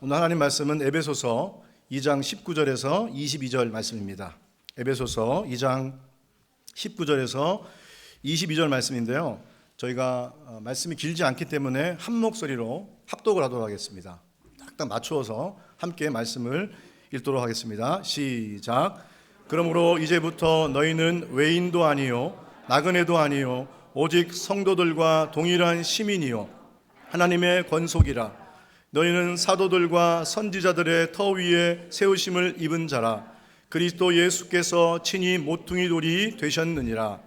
오늘 하나님 말씀은 에베소서 2장 19절에서 22절 말씀입니다. 에베소서 2장 19절에서 22절 말씀인데요. 저희가 말씀이 길지 않기 때문에 한 목소리로 합독을 하도록 하겠습니다. 딱 맞추어서 함께 말씀을 읽도록 하겠습니다. 시작. 그러므로 이제부터 너희는 외인도 아니요 나그네도 아니요 오직 성도들과 동일한 시민이요 하나님의 권속이라. 너희는 사도들과 선지자들의 터 위에 세우심을 입은 자라. 그리스도 예수께서 친히 모퉁이 돌이 되셨느니라.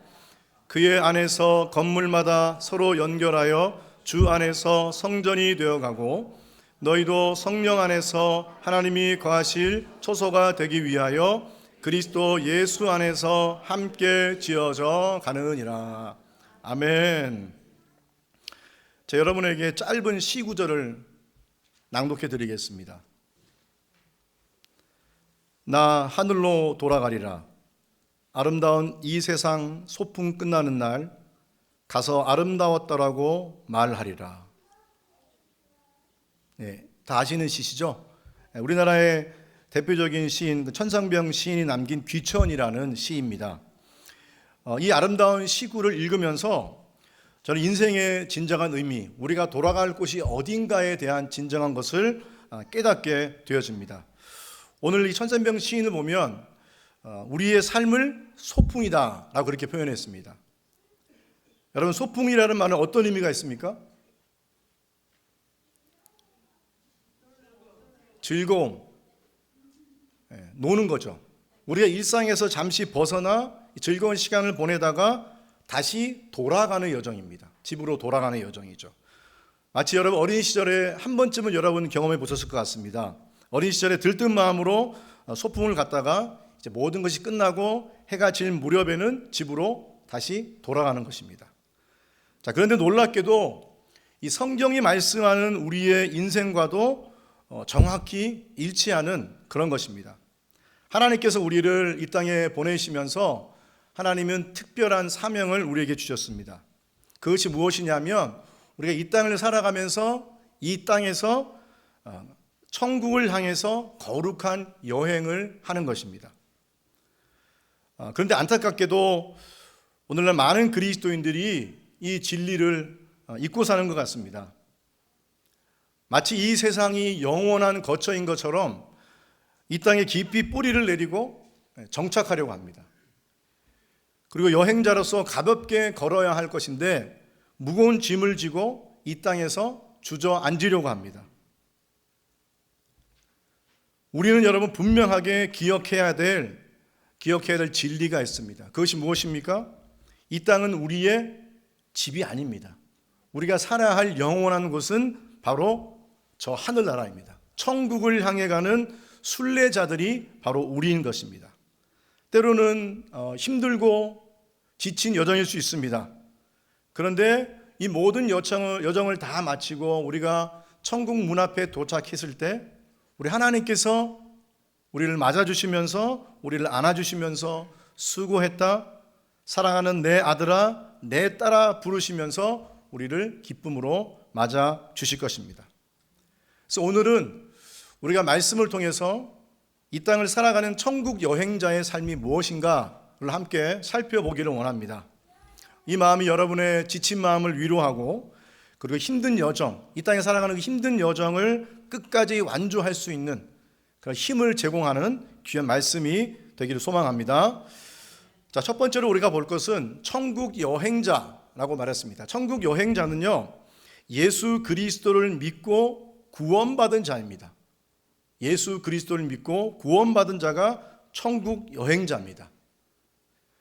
그의 안에서 건물마다 서로 연결하여 주 안에서 성전이 되어가고 너희도 성령 안에서 하나님이 거하실 초소가 되기 위하여 그리스도 예수 안에서 함께 지어져 가느니라. 아멘. 자, 여러분에게 짧은 시구절을 낭독해 드리겠습니다. 나 하늘로 돌아가리라. 아름다운 이 세상 소풍 끝나는 날 가서 아름다웠더라고 말하리라. 네, 다 아시는 시시죠? 우리나라의 대표적인 시인 천상병 시인이 남긴 귀천이라는 시입니다. 이 아름다운 시구를 읽으면서 저는 인생의 진정한 의미, 우리가 돌아갈 곳이 어딘가에 대한 진정한 것을 깨닫게 되어집니다. 오늘 이 천상병 시인을 보면 우리의 삶을 소풍이다 라고 그렇게 표현했습니다. 여러분, 소풍이라는 말은 어떤 의미가 있습니까? 즐거움, 노는 거죠. 우리가 일상에서 잠시 벗어나 즐거운 시간을 보내다가 다시 돌아가는 여정입니다. 집으로 돌아가는 여정이죠. 마치 여러분 어린 시절에 한 번쯤은 여러분 경험해 보셨을 것 같습니다. 어린 시절에 들뜬 마음으로 소풍을 갔다가 이제 모든 것이 끝나고 해가 질 무렵에는 집으로 다시 돌아가는 것입니다. 자, 그런데 놀랍게도 이 성경이 말씀하는 우리의 인생과도 정확히 일치하는 그런 것입니다. 하나님께서 우리를 이 땅에 보내시면서 하나님은 특별한 사명을 우리에게 주셨습니다. 그것이 무엇이냐면 우리가 이 땅을 살아가면서 이 땅에서 천국을 향해서 거룩한 여행을 하는 것입니다. 그런데 안타깝게도 오늘날 많은 그리스도인들이 이 진리를 잊고 사는 것 같습니다. 마치 이 세상이 영원한 거처인 것처럼 이 땅에 깊이 뿌리를 내리고 정착하려고 합니다. 그리고 여행자로서 가볍게 걸어야 할 것인데 무거운 짐을 지고 이 땅에서 주저앉으려고 합니다. 우리는 여러분 분명하게 기억해야 될 진리가 있습니다. 그것이 무엇입니까? 이 땅은 우리의 집이 아닙니다. 우리가 살아야 할 영원한 곳은 바로 저 하늘나라입니다. 천국을 향해 가는 순례자들이 바로 우리인 것입니다. 때로는 힘들고 지친 여정일 수 있습니다. 그런데 이 모든 여정을 다 마치고 우리가 천국 문 앞에 도착했을 때 우리 하나님께서 우리를 맞아주시면서 우리를 안아주시면서 수고했다, 사랑하는 내 아들아, 내 딸아 부르시면서 우리를 기쁨으로 맞아주실 것입니다. 그래서 오늘은 우리가 말씀을 통해서 이 땅을 살아가는 천국 여행자의 삶이 무엇인가를 함께 살펴보기를 원합니다. 이 마음이 여러분의 지친 마음을 위로하고 그리고 힘든 여정, 이 땅에 살아가는 그 힘든 여정을 끝까지 완주할 수 있는 그런 힘을 제공하는 귀한 말씀이 되기를 소망합니다. 자, 첫 번째로 우리가 볼 것은 천국 여행자라고 말했습니다. 천국 여행자는요, 예수 그리스도를 믿고 구원받은 자입니다. 예수 그리스도를 믿고 구원받은 자가 천국 여행자입니다.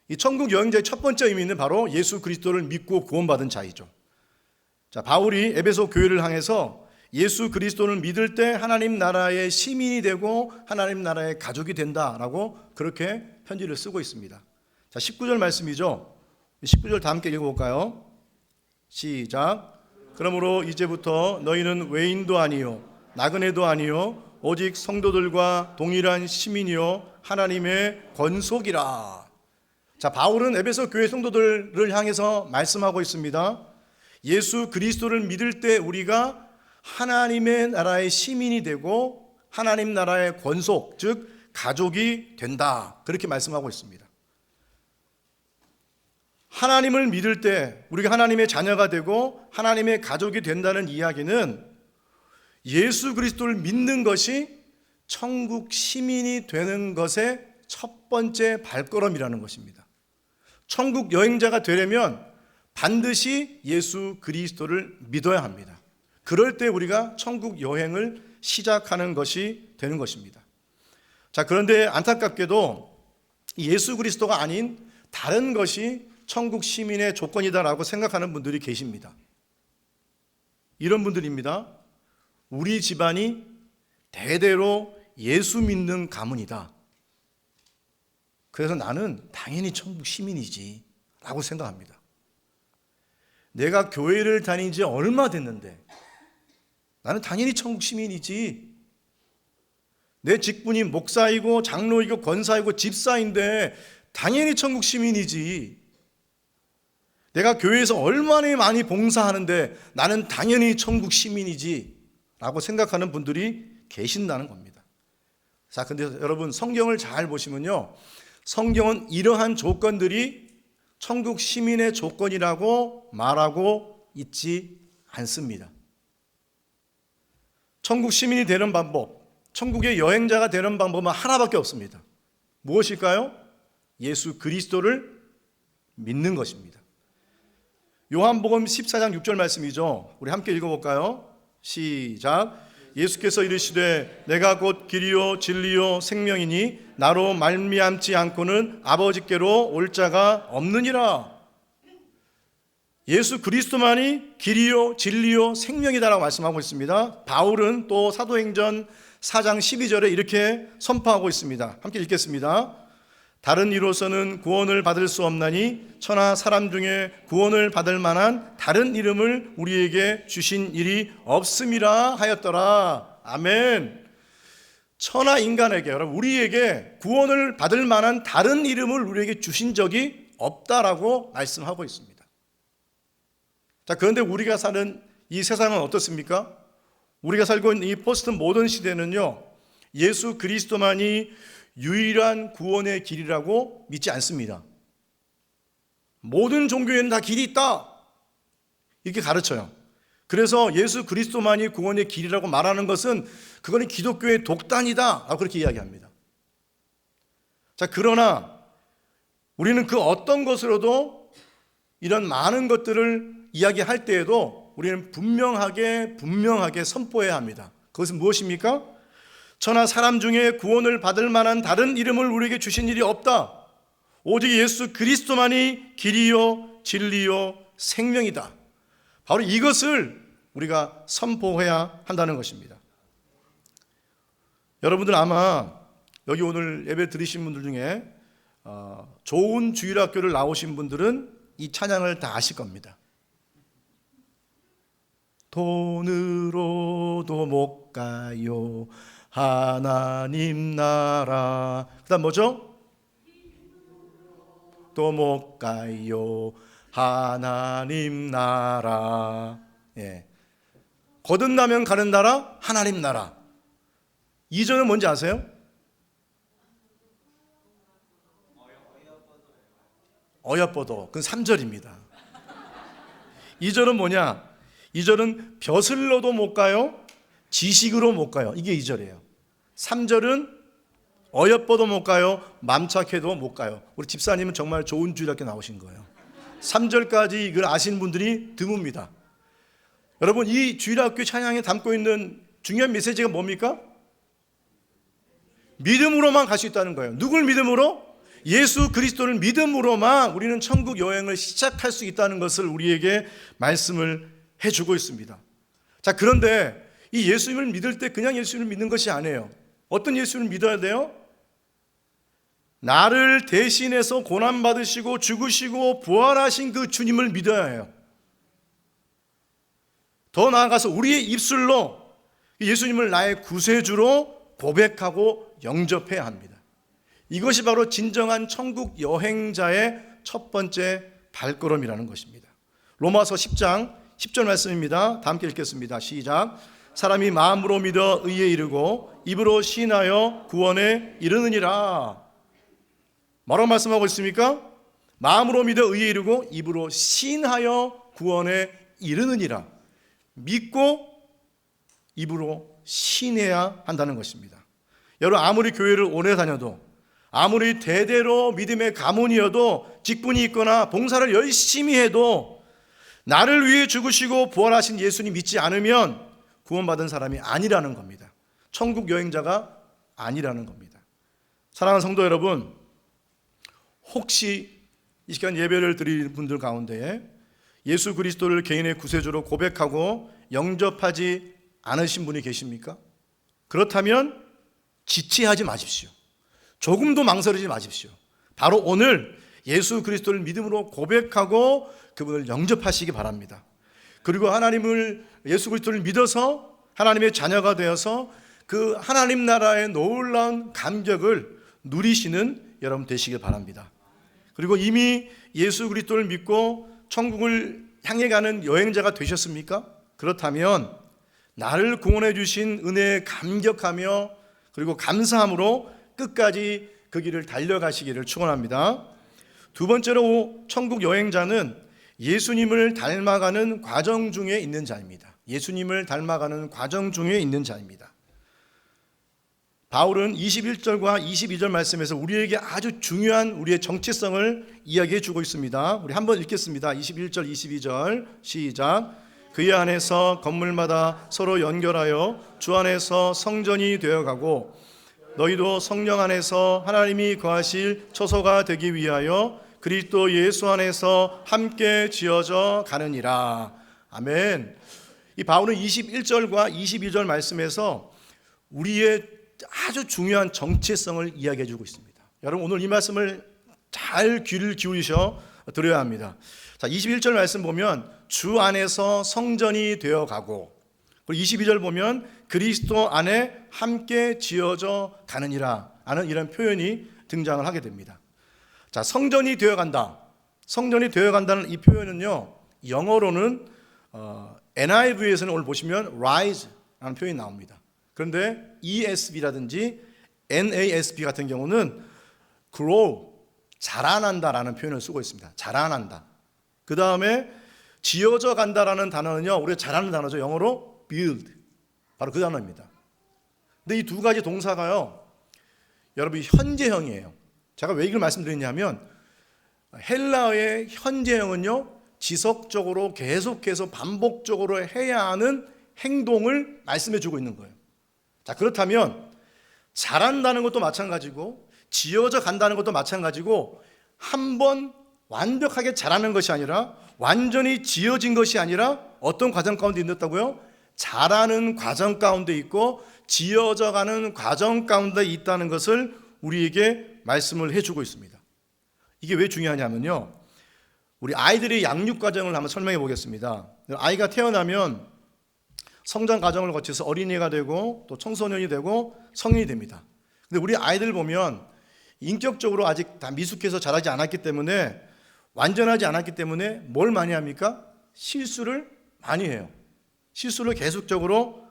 이 천국 여행자의 첫 번째 의미는 바로 예수 그리스도를 믿고 구원받은 자이죠. 자, 바울이 에베소 교회를 향해서 예수 그리스도를 믿을 때 하나님 나라의 시민이 되고 하나님 나라의 가족이 된다라고 그렇게 편지를 쓰고 있습니다. 자, 19절 말씀이죠. 19절 다 함께 읽어볼까요? 시작. 그러므로 이제부터 너희는 외인도 아니요 나그네도 아니요 오직 성도들과 동일한 시민이요 하나님의 권속이라. 자, 바울은 에베소 교회 성도들을 향해서 말씀하고 있습니다. 예수 그리스도를 믿을 때 우리가 하나님의 나라의 시민이 되고 하나님 나라의 권속, 즉 가족이 된다. 그렇게 말씀하고 있습니다. 하나님을 믿을 때 우리가 하나님의 자녀가 되고 하나님의 가족이 된다는 이야기는 예수 그리스도를 믿는 것이 천국 시민이 되는 것의 첫 번째 발걸음이라는 것입니다. 천국 여행자가 되려면 반드시 예수 그리스도를 믿어야 합니다. 그럴 때 우리가 천국 여행을 시작하는 것이 되는 것입니다. 자, 그런데 안타깝게도 예수 그리스도가 아닌 다른 것이 천국 시민의 조건이다라고 생각하는 분들이 계십니다. 이런 분들입니다. 우리 집안이 대대로 예수 믿는 가문이다. 그래서 나는 당연히 천국 시민이지 라고 생각합니다. 내가 교회를 다닌 지 얼마 됐는데 나는 당연히 천국 시민이지. 내 직분이 목사이고 장로이고 권사이고 집사인데 당연히 천국 시민이지. 내가 교회에서 얼마나 많이 봉사하는데 나는 당연히 천국 시민이지 라고 생각하는 분들이 계신다는 겁니다. 자, 근데 여러분 성경을 잘 보시면요, 성경은 이러한 조건들이 천국 시민의 조건이라고 말하고 있지 않습니다. 천국 시민이 되는 방법, 천국의 여행자가 되는 방법은 하나밖에 없습니다. 무엇일까요? 예수 그리스도를 믿는 것입니다. 요한복음 14장 6절 말씀이죠. 우리 함께 읽어볼까요? 시작. 예수께서 이르시되 내가 곧 길이요 진리요 생명이니 나로 말미암지 않고는 아버지께로 올 자가 없느니라. 예수 그리스도만이 길이요 진리요 생명이다라고 말씀하고 있습니다. 바울은 또 사도행전 4장 12절에 이렇게 선포하고 있습니다. 함께 읽겠습니다. 다른 이로서는 구원을 받을 수 없나니 천하 사람 중에 구원을 받을 만한 다른 이름을 우리에게 주신 일이 없음이라 하였더라. 아멘. 천하 인간에게, 여러분 우리에게 구원을 받을 만한 다른 이름을 우리에게 주신 적이 없다라고 말씀하고 있습니다. 자, 그런데 우리가 사는 이 세상은 어떻습니까? 우리가 살고 있는 이 포스트 모던 시대는요, 예수 그리스도만이 유일한 구원의 길이라고 믿지 않습니다. 모든 종교에는 다 길이 있다 이렇게 가르쳐요. 그래서 예수 그리스도만이 구원의 길이라고 말하는 것은 그거는 기독교의 독단이다 라고 그렇게 이야기합니다. 자, 그러나 우리는 그 어떤 것으로도 이런 많은 것들을 이야기할 때에도 우리는 분명하게 선포해야 합니다. 그것은 무엇입니까? 천하 사람 중에 구원을 받을 만한 다른 이름을 우리에게 주신 일이 없다. 오직 예수 그리스도만이 길이요 진리요 생명이다. 바로 이것을 우리가 선포해야 한다는 것입니다. 여러분들 아마 여기 오늘 예배 들으신 분들 중에 좋은 주일학교를 나오신 분들은 이 찬양을 다 아실 겁니다. 돈으로도 못 가요 하나님 나라. 그 다음 뭐죠? 또 못 가요 하나님 나라. 예. 거듭나면 가는 나라 하나님 나라. 2절은 뭔지 아세요? 어여뻐도. 그건 3절입니다 2절은 뭐냐? 2절은 벼슬로도 못 가요 지식으로 못 가요. 이게 2절이에요 3절은 어여뻐도 못 가요 맘착해도 못 가요. 우리 집사님은 정말 좋은 주일학교 나오신 거예요. 3절까지 이걸 아시는 분들이 드뭅니다. 여러분, 이 주일학교 찬양에 담고 있는 중요한 메시지가 뭡니까? 믿음으로만 갈 수 있다는 거예요. 누굴 믿음으로? 예수 그리스도를 믿음으로만 우리는 천국 여행을 시작할 수 있다는 것을 우리에게 말씀을 해주고 있습니다. 자, 그런데 이 예수님을 믿을 때 그냥 예수님을 믿는 것이 아니에요. 어떤 예수님을 믿어야 돼요? 나를 대신해서 고난받으시고 죽으시고 부활하신 그 주님을 믿어야 해요. 더 나아가서 우리의 입술로 예수님을 나의 구세주로 고백하고 영접해야 합니다. 이것이 바로 진정한 천국 여행자의 첫 번째 발걸음이라는 것입니다. 로마서 10장 10절 말씀입니다. 다 함께 읽겠습니다. 시작. 사람이 마음으로 믿어 의에 이르고 입으로 시인하여 구원에 이르느니라. 뭐라고 말씀하고 있습니까? 마음으로 믿어 의에 이르고 입으로 시인하여 구원에 이르느니라. 믿고 입으로 시인해야 한다는 것입니다. 여러분, 아무리 교회를 오래 다녀도, 아무리 대대로 믿음의 가문이어도, 직분이 있거나 봉사를 열심히 해도 나를 위해 죽으시고 부활하신 예수님 믿지 않으면 구원받은 사람이 아니라는 겁니다. 천국 여행자가 아니라는 겁니다. 사랑하는 성도 여러분, 혹시 이 시간 예배를 드리는 분들 가운데 예수 그리스도를 개인의 구세주로 고백하고 영접하지 않으신 분이 계십니까? 그렇다면 지체하지 마십시오. 조금도 망설이지 마십시오. 바로 오늘 예수 그리스도를 믿음으로 고백하고 그분을 영접하시기 바랍니다. 그리고 예수 그리스도를 믿어서 하나님의 자녀가 되어서 그 하나님 나라의 놀라운 감격을 누리시는 여러분 되시길 바랍니다. 그리고 이미 예수 그리스도를 믿고 천국을 향해 가는 여행자가 되셨습니까? 그렇다면 나를 구원해 주신 은혜에 감격하며 그리고 감사함으로 끝까지 그 길을 달려가시기를 축원합니다. 두 번째로 천국 여행자는 예수님을 닮아가는 과정 중에 있는 자입니다. 예수님을 닮아가는 과정 중에 있는 자입니다. 바울은 21절과 22절 말씀에서 우리에게 아주 중요한 우리의 정체성을 이야기해 주고 있습니다. 우리 한번 읽겠습니다. 21절, 22절 시작. 그의 안에서 건물마다 서로 연결하여 주 안에서 성전이 되어가고 너희도 성령 안에서 하나님이 거하실 처소가 되기 위하여 그리스도 예수 안에서 함께 지어져 가느니라. 아멘. 이 바울은 21절과 22절 말씀에서 우리의 아주 중요한 정체성을 이야기해 주고 있습니다. 여러분, 오늘 이 말씀을 잘 귀를 기울이셔 들어야 합니다. 자, 21절 말씀 보면 주 안에서 성전이 되어가고, 그리고 22절 보면 그리스도 안에 함께 지어져 가느니라 하는 이런 표현이 등장을 하게 됩니다. 자, 성전이 되어간다. 성전이 되어간다는 이 표현은요, 영어로는 NIV에서는 오늘 보시면 rise라는 표현이 나옵니다. 그런데 ESV라든지 NASB 같은 경우는 grow, 자라난다라는 표현을 쓰고 있습니다. 자라난다. 그 다음에 지어져 간다라는 단어는요, 우리가 자라는 단어죠. 영어로 build, 바로 그 단어입니다. 근데 이 두 가지 동사가요, 여러분 현재형이에요. 제가 왜 이걸 말씀드리냐면 헬라어의 현재형은요, 지속적으로 계속해서 반복적으로 해야 하는 행동을 말씀해 주고 있는 거예요. 자, 그렇다면 자란다는 것도 마찬가지고 지어져 간다는 것도 마찬가지고 한번 완벽하게 자라는 것이 아니라 완전히 지어진 것이 아니라 어떤 과정 가운데 있었다고요? 자라는 과정 가운데 있고 지어져 가는 과정 가운데 있다는 것을 우리에게 말씀을 해주고 있습니다. 이게 왜 중요하냐면요, 우리 아이들의 양육 과정을 한번 설명해 보겠습니다. 아이가 태어나면 성장 과정을 거쳐서 어린이가 되고 또 청소년이 되고 성인이 됩니다. 근데 우리 아이들 보면 인격적으로 아직 다 미숙해서 자라지 않았기 때문에, 완전하지 않았기 때문에 뭘 많이 합니까? 실수를 많이 해요. 실수를 계속적으로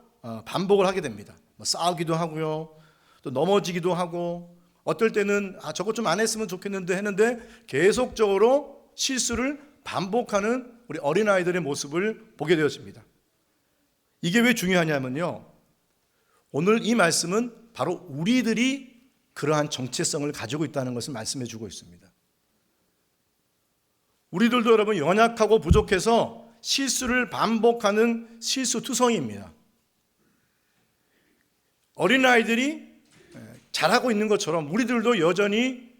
반복을 하게 됩니다. 싸우기도 하고요, 또 넘어지기도 하고, 어떨 때는 저것 좀 안 했으면 좋겠는데 했는데 계속적으로 실수를 반복하는 우리 어린아이들의 모습을 보게 되었습니다. 이게 왜 중요하냐면요, 오늘 이 말씀은 바로 우리들이 그러한 정체성을 가지고 있다는 것을 말씀해 주고 있습니다. 우리들도 여러분 연약하고 부족해서 실수를 반복하는 실수투성이입니다. 어린아이들이 잘하고 있는 것처럼 우리들도 여전히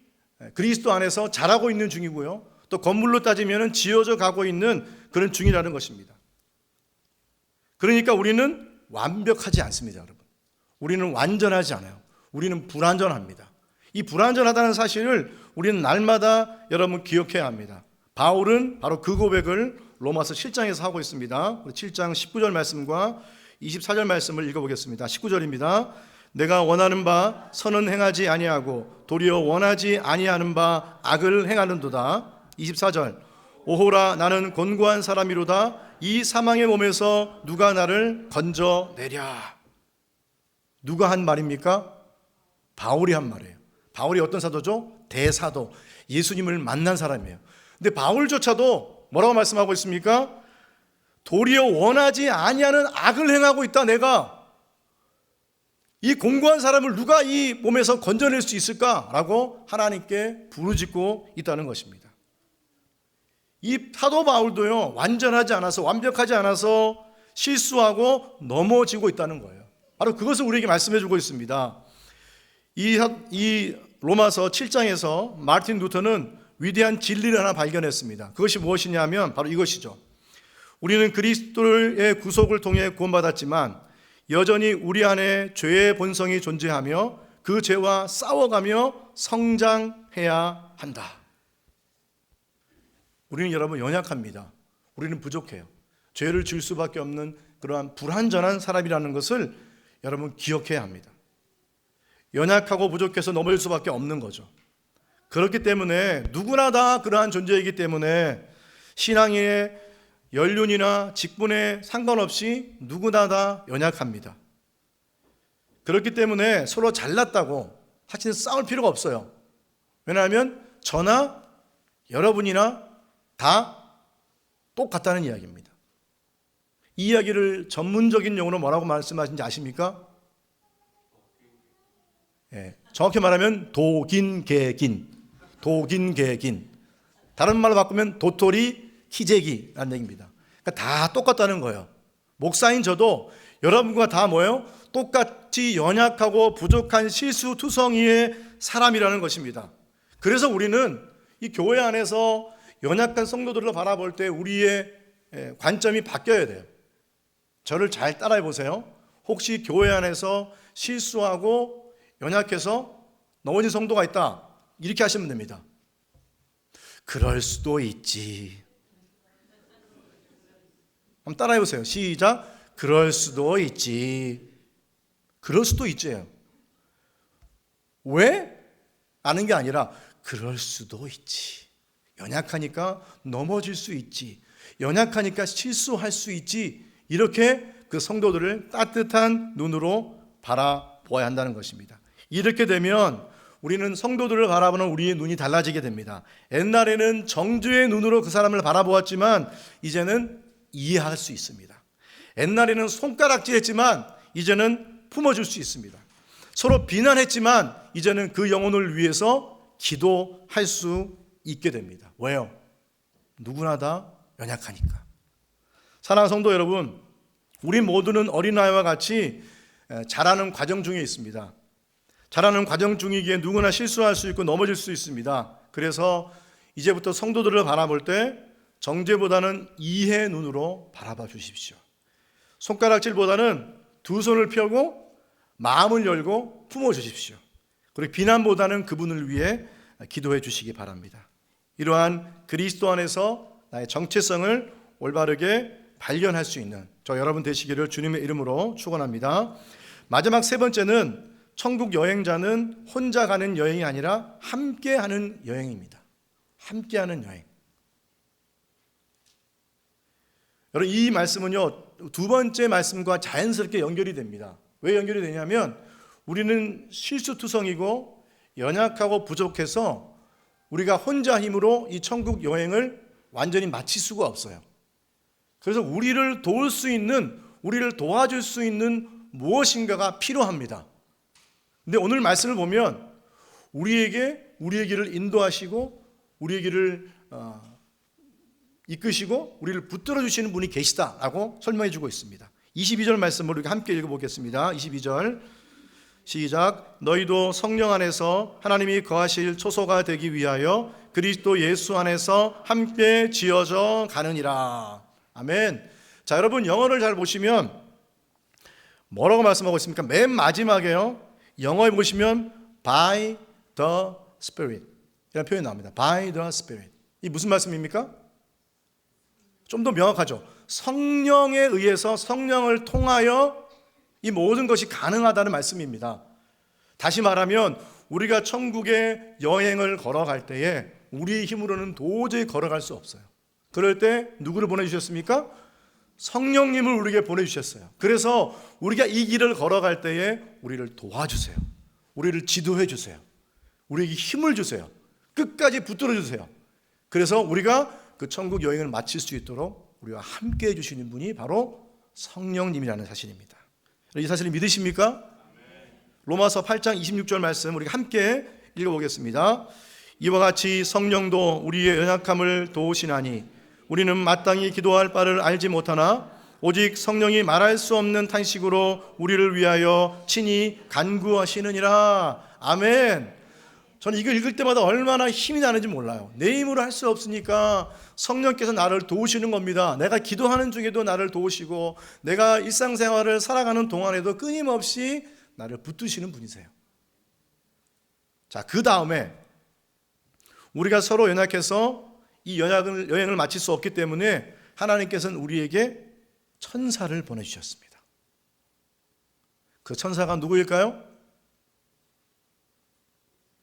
그리스도 안에서 잘하고 있는 중이고요, 또 건물로 따지면 지어져 가고 있는 그런 중이라는 것입니다. 그러니까 우리는 완벽하지 않습니다, 여러분. 우리는 완전하지 않아요. 우리는 불완전합니다. 이 불완전하다는 사실을 우리는 날마다 여러분 기억해야 합니다. 바울은 바로 그 고백을 로마서 7장에서 하고 있습니다. 7장 19절 말씀과 24절 말씀을 읽어보겠습니다. 19절입니다. 내가 원하는 바 선은 행하지 아니하고 도리어 원하지 아니하는 바 악을 행하는도다. 24절. 오호라 나는 곤고한 사람이로다. 이 사망의 몸에서 누가 나를 건져내랴. 누가 한 말입니까? 바울이 한 말이에요. 바울이 어떤 사도죠? 대사도, 예수님을 만난 사람이에요. 근데 바울조차도 뭐라고 말씀하고 있습니까? 도리어 원하지 아니하는 악을 행하고 있다. 내가 이 공고한 사람을 누가 이 몸에서 건져낼 수 있을까라고 하나님께 부르짖고 있다는 것입니다. 이 사도 바울도요, 완전하지 않아서, 완벽하지 않아서 실수하고 넘어지고 있다는 거예요. 바로 그것을 우리에게 말씀해 주고 있습니다. 이 로마서 7장에서 마르틴 루터는 위대한 진리를 하나 발견했습니다. 그것이 무엇이냐면 바로 이것이죠. 우리는 그리스도의 구속을 통해 구원받았지만 여전히 우리 안에 죄의 본성이 존재하며 그 죄와 싸워가며 성장해야 한다. 우리는 여러분 연약합니다. 우리는 부족해요. 죄를 지을 수밖에 없는 그러한 불완전한 사람이라는 것을 여러분 기억해야 합니다. 연약하고 부족해서 넘어질 수밖에 없는 거죠. 그렇기 때문에 누구나 다 그러한 존재이기 때문에 신앙의 연륜이나 직분에 상관없이 누구나 다 연약합니다. 그렇기 때문에 서로 잘났다고 사실 싸울 필요가 없어요. 왜냐하면 저나 여러분이나 다 똑같다는 이야기입니다. 이 이야기를 전문적인 용어로 뭐라고 말씀하신지 아십니까? 정확히 말하면 도긴개긴. 다른 말로 바꾸면 도토리 키재기라는 얘기입니다. 그러니까 다 똑같다는 거예요. 목사인 저도 여러분과 다 뭐예요? 똑같이 연약하고 부족한 실수투성이의 사람이라는 것입니다. 그래서 우리는 이 교회 안에서 연약한 성도들을 바라볼 때 우리의 관점이 바뀌어야 돼요. 저를 잘 따라해 보세요. 혹시 교회 안에서 실수하고 연약해서 넘어진 성도가 있다, 이렇게 하시면 됩니다. 그럴 수도 있지. 한번 따라해 보세요. 시작. 그럴 수도 있지. 그럴 수도 있지요. 왜? 아는 게 아니라 그럴 수도 있지. 연약하니까 넘어질 수 있지. 연약하니까 실수할 수 있지. 이렇게 그 성도들을 따뜻한 눈으로 바라보아야 한다는 것입니다. 이렇게 되면 우리는 성도들을 바라보는 우리의 눈이 달라지게 됩니다. 옛날에는 정죄의 눈으로 그 사람을 바라보았지만 이제는 이해할 수 있습니다. 옛날에는 손가락질했지만 이제는 품어줄 수 있습니다. 서로 비난했지만 이제는 그 영혼을 위해서 기도할 수 있게 됩니다. 왜요? 누구나 다 연약하니까. 사랑하는 성도 여러분, 우리 모두는 어린아이와 같이 자라는 과정 중에 있습니다. 자라는 과정 중이기에 누구나 실수할 수 있고 넘어질 수 있습니다. 그래서 이제부터 성도들을 바라볼 때 정죄보다는 이해 눈으로 바라봐 주십시오. 손가락질보다는 두 손을 펴고 마음을 열고 품어 주십시오. 그리고 비난보다는 그분을 위해 기도해 주시기 바랍니다. 이러한 그리스도 안에서 나의 정체성을 올바르게 발견할 수 있는 저 여러분 되시기를 주님의 이름으로 축원합니다. 마지막 세 번째는 천국 여행자는 혼자 가는 여행이 아니라 함께 하는 여행입니다. 함께 하는 여행. 여러분, 이 말씀은요, 두 번째 말씀과 자연스럽게 연결이 됩니다. 왜 연결이 되냐면 우리는 실수투성이고 연약하고 부족해서 우리가 혼자 힘으로 이 천국 여행을 완전히 마칠 수가 없어요. 그래서 우리를 도울 수 있는, 우리를 도와줄 수 있는 무엇인가가 필요합니다. 근데 오늘 말씀을 보면 우리의 길을 인도하시고 우리의 길을 이끄시고 우리를 붙들어 주시는 분이 계시다라고 설명해 주고 있습니다. 22절 말씀을 우리가 함께 읽어보겠습니다. 22절 시작. 너희도 성령 안에서 하나님이 거하실 초소가 되기 위하여 그리스도 예수 안에서 함께 지어져 가느니라. 아멘. 자, 여러분 영어를 잘 보시면 뭐라고 말씀하고 있습니까? 맨 마지막에요, 영어에 보시면 by the Spirit 이라는 표현이 나옵니다. by the Spirit. 이 무슨 말씀입니까? 좀 더 명확하죠. 성령에 의해서, 성령을 통하여 이 모든 것이 가능하다는 말씀입니다. 다시 말하면 우리가 천국의 여행을 걸어갈 때에 우리의 힘으로는 도저히 걸어갈 수 없어요. 그럴 때 누구를 보내주셨습니까? 성령님을 우리에게 보내주셨어요. 그래서 우리가 이 길을 걸어갈 때에 우리를 도와주세요. 우리를 지도해 주세요. 우리에게 힘을 주세요. 끝까지 붙들어 주세요. 그래서 우리가 그 천국 여행을 마칠 수 있도록 우리와 함께 해주시는 분이 바로 성령님이라는 사실입니다. 이 사실을 믿으십니까? 로마서 8장 26절 말씀 우리가 함께 읽어보겠습니다. 이와 같이 성령도 우리의 연약함을 도우시나니 우리는 마땅히 기도할 바를 알지 못하나 오직 성령이 말할 수 없는 탄식으로 우리를 위하여 친히 간구하시느니라. 아멘. 저는 이거 읽을 때마다 얼마나 힘이 나는지 몰라요. 내 힘으로 할 수 없으니까 성령께서 나를 도우시는 겁니다. 내가 기도하는 중에도 나를 도우시고 내가 일상생활을 살아가는 동안에도 끊임없이 나를 붙드시는 분이세요. 자, 그 다음에 우리가 서로 연약해서 이 여행을 마칠 수 없기 때문에 하나님께서는 우리에게 천사를 보내주셨습니다. 그 천사가 누구일까요?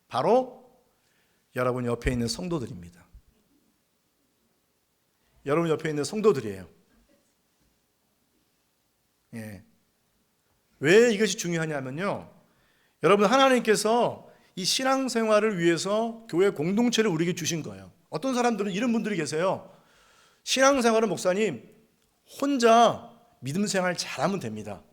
바로 여러분 옆에 있는 성도들입니다. 여러분 옆에 있는 성도들이에요. 예. 왜 이것이 중요하냐면요, 여러분 하나님께서 이 신앙생활을 위해서 교회 공동체를 우리에게 주신 거예요. 어떤 사람들은 이런 분들이 계세요. 신앙생활은 목사님 혼자 믿음생활 잘하면 됩니다.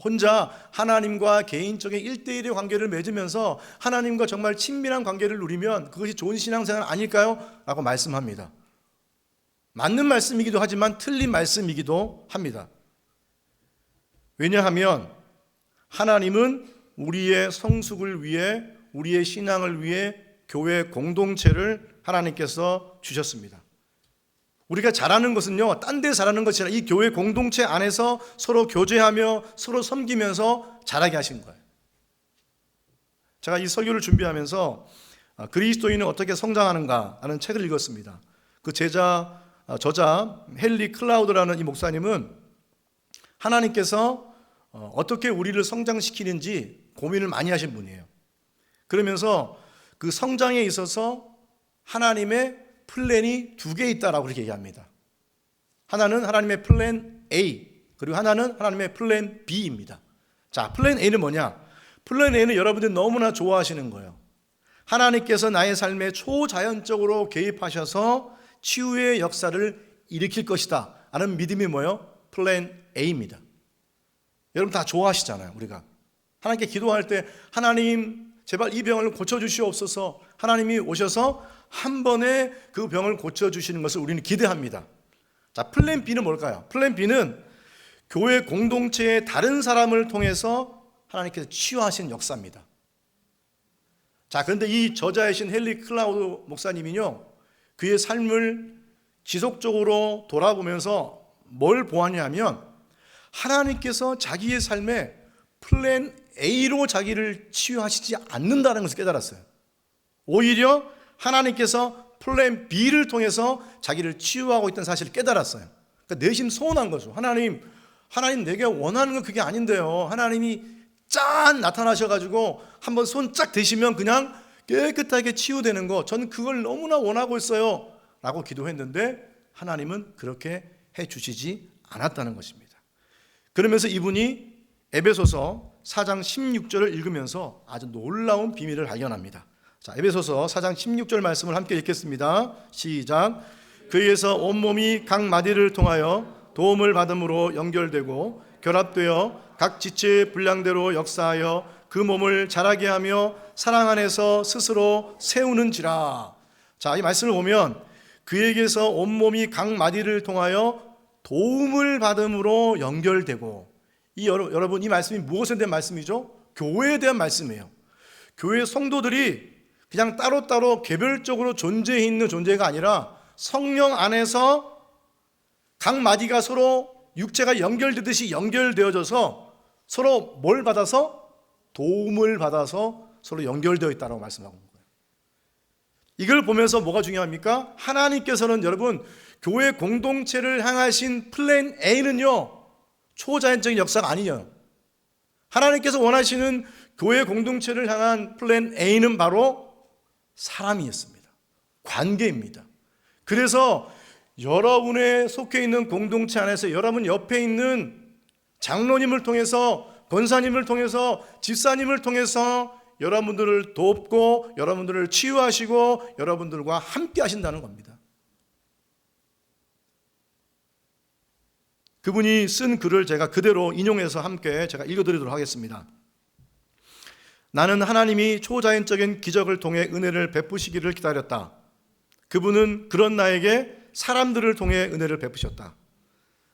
혼자 하나님과 개인적인 1대1의 관계를 맺으면서 하나님과 정말 친밀한 관계를 누리면 그것이 좋은 신앙생활 아닐까요? 라고 말씀합니다. 맞는 말씀이기도 하지만 틀린 말씀이기도 합니다. 왜냐하면 하나님은 우리의 성숙을 위해, 우리의 신앙을 위해 교회 공동체를 하나님께서 주셨습니다. 우리가 잘하는 것은요, 딴 데 잘하는 것이 아니라 이 교회 공동체 안에서 서로 교제하며 서로 섬기면서 잘하게 하신 거예요. 제가 이 설교를 준비하면서 그리스도인은 어떻게 성장하는가 하는 책을 읽었습니다. 그 저자 헨리 클라우드라는 이 목사님은 하나님께서 어떻게 우리를 성장시키는지 고민을 많이 하신 분이에요. 그러면서 그 성장에 있어서 하나님의 플랜이 2개 있다라고 그렇게 얘기합니다. 하나는 하나님의 플랜 A, 그리고 하나는 하나님의 플랜 B입니다. 자, 플랜 A는 뭐냐? 플랜 A는 여러분들이 너무나 좋아하시는 거예요. 하나님께서 나의 삶에 초자연적으로 개입하셔서 치유의 역사를 일으킬 것이다 라는 믿음이 뭐예요? 플랜 A입니다. 여러분 다 좋아하시잖아요. 우리가 하나님께 기도할 때 하나님 제발 이 병을 고쳐주시옵소서, 하나님이 오셔서 한 번에 그 병을 고쳐주시는 것을 우리는 기대합니다. 자, 플랜 B는 뭘까요? 플랜 B는 교회 공동체의 다른 사람을 통해서 하나님께서 치유하신 역사입니다. 자, 그런데 이 저자이신 헨리 클라우드 목사님이요, 그의 삶을 지속적으로 돌아보면서 뭘 보았냐면 하나님께서 자기의 삶에 플랜 A로 자기를 치유하시지 않는다는 것을 깨달았어요. 오히려 하나님께서 플랜 B를 통해서 자기를 치유하고 있다는 사실을 깨달았어요. 그러니까 내심 서운한 거죠. 하나님 내가 원하는 건 그게 아닌데요. 하나님이 짠 나타나셔가지고 한번 손 쫙 대시면 그냥 깨끗하게 치유되는 거, 저는 그걸 너무나 원하고 있어요 라고 기도했는데 하나님은 그렇게 해주시지 않았다는 것입니다. 그러면서 이분이 에베소서 4장 16절을 읽으면서 아주 놀라운 비밀을 발견합니다. 자, 에베소서 4장 16절 말씀을 함께 읽겠습니다. 시작. 그에서 온몸이 각 마디를 통하여 도움을 받음으로 연결되고 결합되어 각 지체의 분량대로 역사하여 그 몸을 자라게 하며 사랑 안에서 스스로 세우는지라. 자, 이 말씀을 보면 그에게서 온몸이 각 마디를 통하여 도움을 받음으로 연결되고, 여러분 이 말씀이 무엇에 대한 말씀이죠? 교회에 대한 말씀이에요. 교회 성도들이 그냥 따로따로 개별적으로 존재해 있는 존재가 아니라 성령 안에서 각 마디가 서로 육체가 연결되듯이 연결되어져서 서로 뭘 받아서? 도움을 받아서 서로 연결되어 있다고 말씀하고 있는 거예요. 이걸 보면서 뭐가 중요합니까? 하나님께서는 여러분 교회 공동체를 향하신 플랜 A는요, 초자연적인 역사가 아니에요. 하나님께서 원하시는 교회 공동체를 향한 플랜 A는 바로 사람이었습니다. 관계입니다. 그래서 여러분의 속해 있는 공동체 안에서 여러분 옆에 있는 장로님을 통해서, 권사님을 통해서, 집사님을 통해서 여러분들을 돕고 여러분들을 치유하시고 여러분들과 함께 하신다는 겁니다. 그분이 쓴 글을 제가 그대로 인용해서 함께 제가 읽어드리도록 하겠습니다. 나는 하나님이 초자연적인 기적을 통해 은혜를 베푸시기를 기다렸다. 그분은 그런 나에게 사람들을 통해 은혜를 베푸셨다.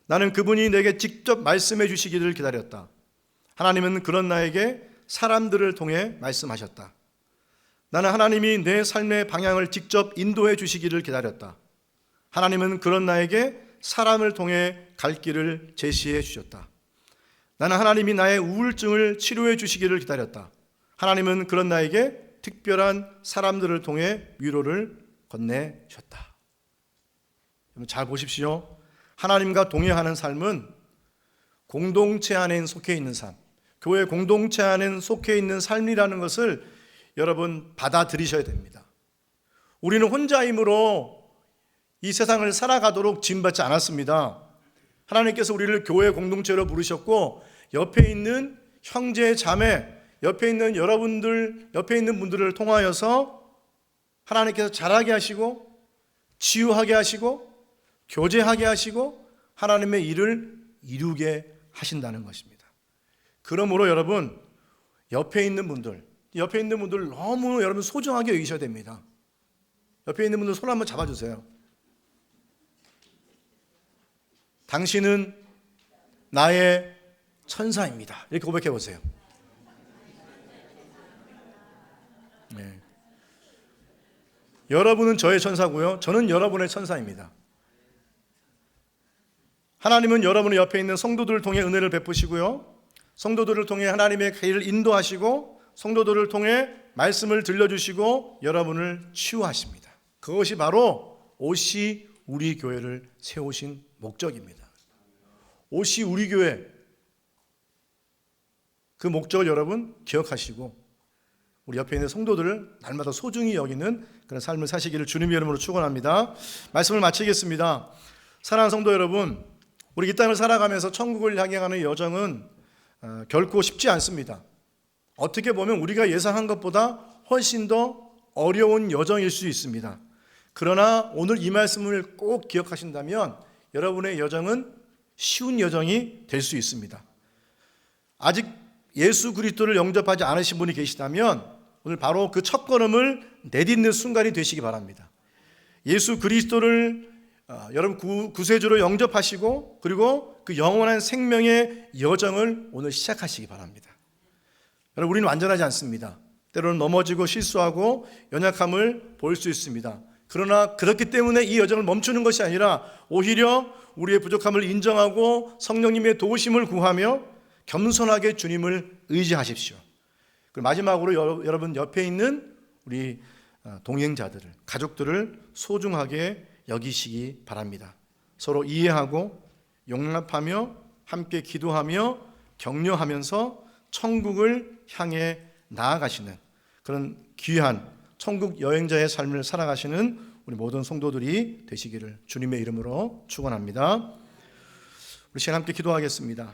나는 그분이 내게 직접 말씀해 주시기를 기다렸다. 하나님은 그런 나에게 사람들을 통해 말씀하셨다. 나는 하나님이 내 삶의 방향을 직접 인도해 주시기를 기다렸다. 하나님은 그런 나에게 사람을 통해 갈 길을 제시해 주셨다. 나는 하나님이 나의 우울증을 치료해 주시기를 기다렸다. 하나님은 그런 나에게 특별한 사람들을 통해 위로를 건네주셨다. 여러분 잘 보십시오. 하나님과 동행하는 삶은 공동체 안에 속해 있는 삶, 교회 공동체 안에 속해 있는 삶이라는 것을 여러분 받아들이셔야 됩니다. 우리는 혼자 힘으로 이 세상을 살아가도록 지음받지 않았습니다. 하나님께서 우리를 교회 공동체로 부르셨고 옆에 있는 형제 자매, 옆에 있는 여러분들, 옆에 있는 분들을 통하여서 하나님께서 자라게 하시고 치유하게 하시고 교제하게 하시고 하나님의 일을 이루게 하신다는 것입니다. 그러므로 여러분 옆에 있는 분들 너무 여러분 소중하게 여기셔야 됩니다. 옆에 있는 분들 손 한번 잡아주세요. 당신은 나의 천사입니다. 이렇게 고백해 보세요. 네. 여러분은 저의 천사고요. 저는 여러분의 천사입니다. 하나님은 여러분의 옆에 있는 성도들을 통해 은혜를 베푸시고요. 성도들을 통해 하나님의 길을 인도하시고 성도들을 통해 말씀을 들려주시고 여러분을 치유하십니다. 그것이 바로 옷이 우리 교회를 세우신 목적입니다. 옷이 우리 교회, 그 목적을 여러분 기억하시고 우리 옆에 있는 성도들을 날마다 소중히 여기는 그런 삶을 사시기를 주님의 이름으로 축원합니다. 말씀을 마치겠습니다. 사랑하는 성도 여러분, 우리 이 땅을 살아가면서 천국을 향해 가는 여정은 결코 쉽지 않습니다. 어떻게 보면 우리가 예상한 것보다 훨씬 더 어려운 여정일 수 있습니다. 그러나 오늘 이 말씀을 꼭 기억하신다면 여러분의 여정은 쉬운 여정이 될 수 있습니다. 아직 예수 그리스도를 영접하지 않으신 분이 계시다면 오늘 바로 그 첫 걸음을 내딛는 순간이 되시기 바랍니다. 예수 그리스도를 여러분 구세주로 영접하시고 그리고 그 영원한 생명의 여정을 오늘 시작하시기 바랍니다. 여러분 우리는 완전하지 않습니다. 때로는 넘어지고 실수하고 연약함을 보일 수 있습니다. 그러나 그렇기 때문에 이 여정을 멈추는 것이 아니라 오히려 우리의 부족함을 인정하고 성령님의 도우심을 구하며 겸손하게 주님을 의지하십시오. 그리고 마지막으로 여러분 옆에 있는 우리 동행자들을, 가족들을 소중하게 여기시기 바랍니다. 서로 이해하고 용납하며 함께 기도하며 격려하면서 천국을 향해 나아가시는 그런 귀한 천국 여행자의 삶을 살아가시는 우리 모든 성도들이 되시기를 주님의 이름으로 축원합니다. 우리 시간 함께 기도하겠습니다.